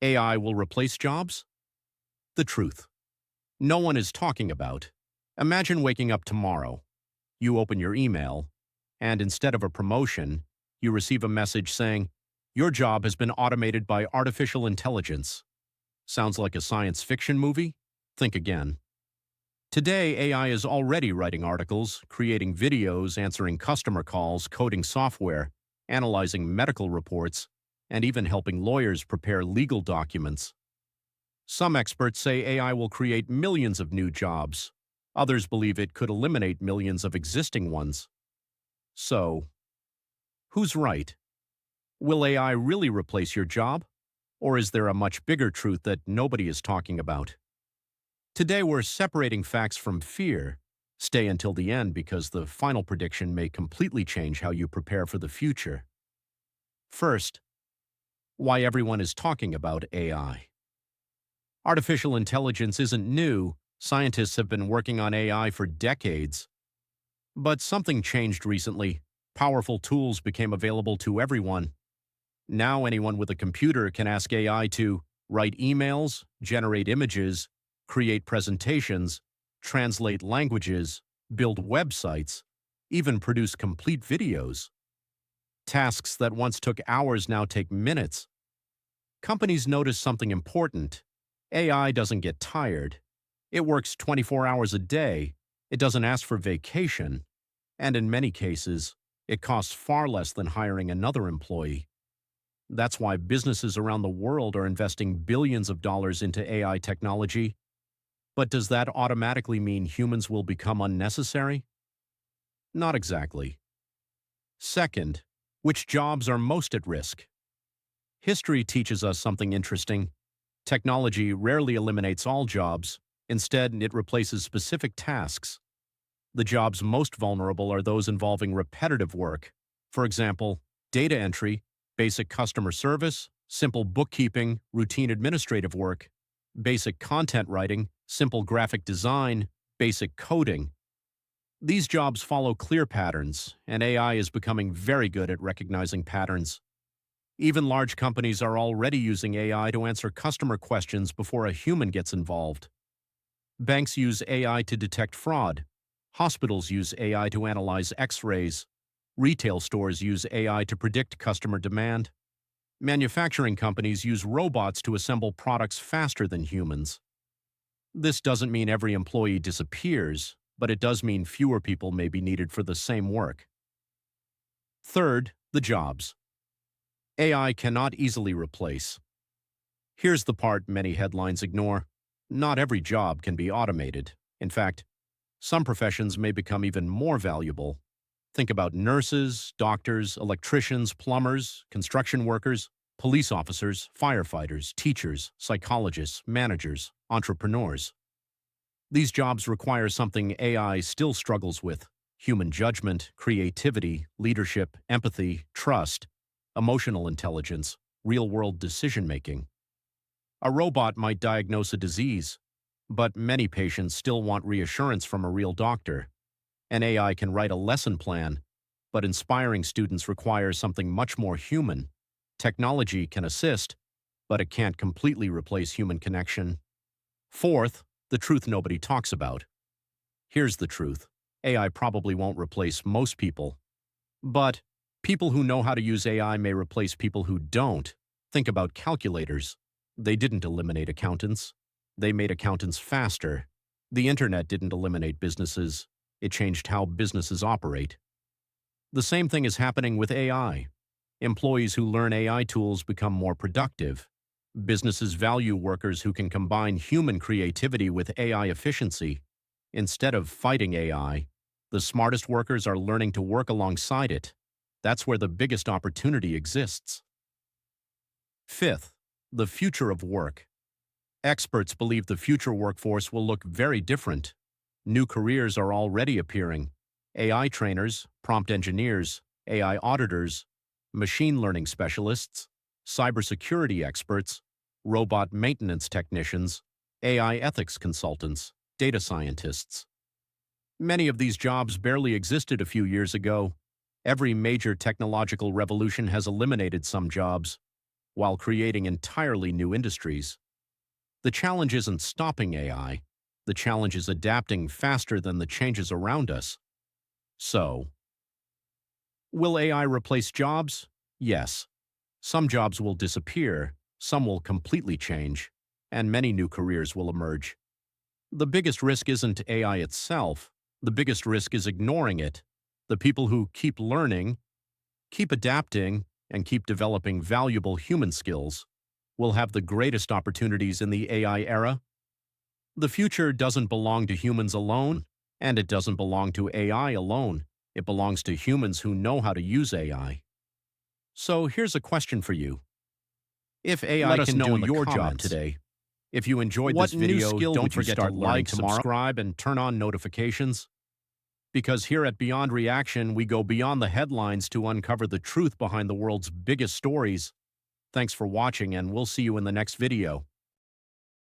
AI will replace jobs? The truth. No one is talking about. Imagine waking up tomorrow. You open your email, and instead of a promotion, you receive a message saying, "Your job has been automated by artificial intelligence." Sounds like a science fiction movie? Think again. Today, AI is already writing articles, creating videos, answering customer calls, coding software, analyzing medical reports, and even helping lawyers prepare legal documents. Some experts say AI will create millions of new jobs. Others believe it could eliminate millions of existing ones. So, who's right? Will AI really replace your job? Or is there a much bigger truth that nobody is talking about? Today we're separating facts from fear. Stay until the end because the final prediction may completely change how you prepare for the future. First, why everyone is talking about AI. Artificial intelligence isn't new. Scientists have been working on AI for decades. But something changed recently. Powerful tools became available to everyone. Now anyone with a computer can ask AI to write emails, generate images, create presentations, translate languages, build websites, even produce complete videos. Tasks that once took hours now take minutes. Companies notice something important. AI doesn't get tired. It works 24 hours a day. It doesn't ask for vacation. And in many cases, it costs far less than hiring another employee. That's why businesses around the world are investing billions of dollars into AI technology. But does that automatically mean humans will become unnecessary? Not exactly. Second, which jobs are most at risk? History teaches us something interesting. Technology rarely eliminates all jobs. Instead, it replaces specific tasks. The jobs most vulnerable are those involving repetitive work. For example, data entry, basic customer service, simple bookkeeping, routine administrative work, basic content writing, simple graphic design, basic coding. These jobs follow clear patterns, and AI is becoming very good at recognizing patterns. Even large companies are already using AI to answer customer questions before a human gets involved. Banks use AI to detect fraud. Hospitals use AI to analyze X-rays. Retail stores use AI to predict customer demand. Manufacturing companies use robots to assemble products faster than humans. This doesn't mean every employee disappears, but it does mean fewer people may be needed for the same work. Third, the jobs. AI cannot easily replace. Here's the part many headlines ignore. Not every job can be automated. In fact, some professions may become even more valuable. Think about nurses, doctors, electricians, plumbers, construction workers, police officers, firefighters, teachers, psychologists, managers, entrepreneurs. These jobs require something AI still struggles with: human judgment, creativity, leadership, empathy, trust, emotional intelligence, real-world decision-making. A robot might diagnose a disease, but many patients still want reassurance from a real doctor. An AI can write a lesson plan, but inspiring students require something much more human. Technology can assist, but it can't completely replace human connection. Fourth, the truth nobody talks about. Here's the truth. AI probably won't replace most people. But people who know how to use AI may replace people who don't. Think about calculators. They didn't eliminate accountants. They made accountants faster. The internet didn't eliminate businesses. It changed how businesses operate. The same thing is happening with AI. Employees who learn AI tools become more productive. Businesses value workers who can combine human creativity with AI efficiency. Instead of fighting AI, the smartest workers are learning to work alongside it. That's where the biggest opportunity exists. Fifth, the future of work. Experts believe the future workforce will look very different. New careers are already appearing: AI trainers, prompt engineers, AI auditors, machine learning specialists, cybersecurity experts, robot maintenance technicians, AI ethics consultants, data scientists. Many of these jobs barely existed a few years ago. Every major technological revolution has eliminated some jobs. while creating entirely new industries. The challenge isn't stopping AI. The challenge is adapting faster than the changes around us. So, will AI replace jobs? Yes. Some jobs will disappear, some will completely change, and many new careers will emerge. The biggest risk isn't AI itself. The biggest risk is ignoring it. The people who keep learning, keep adapting, and keep developing valuable human skills will have the greatest opportunities in the AI era. The future doesn't belong to humans alone, and it doesn't belong to AI alone. It belongs to humans who know how to use AI. So here's a question for you. If AI Let us can know do in the your job comments. today, if you enjoyed What this new video, skill don't would you forget start to learning like, tomorrow? subscribe, and turn on notifications. Because here at Beyond Reaction, we go beyond the headlines to uncover the truth behind the world's biggest stories. Thanks for watching, and we'll see you in the next video.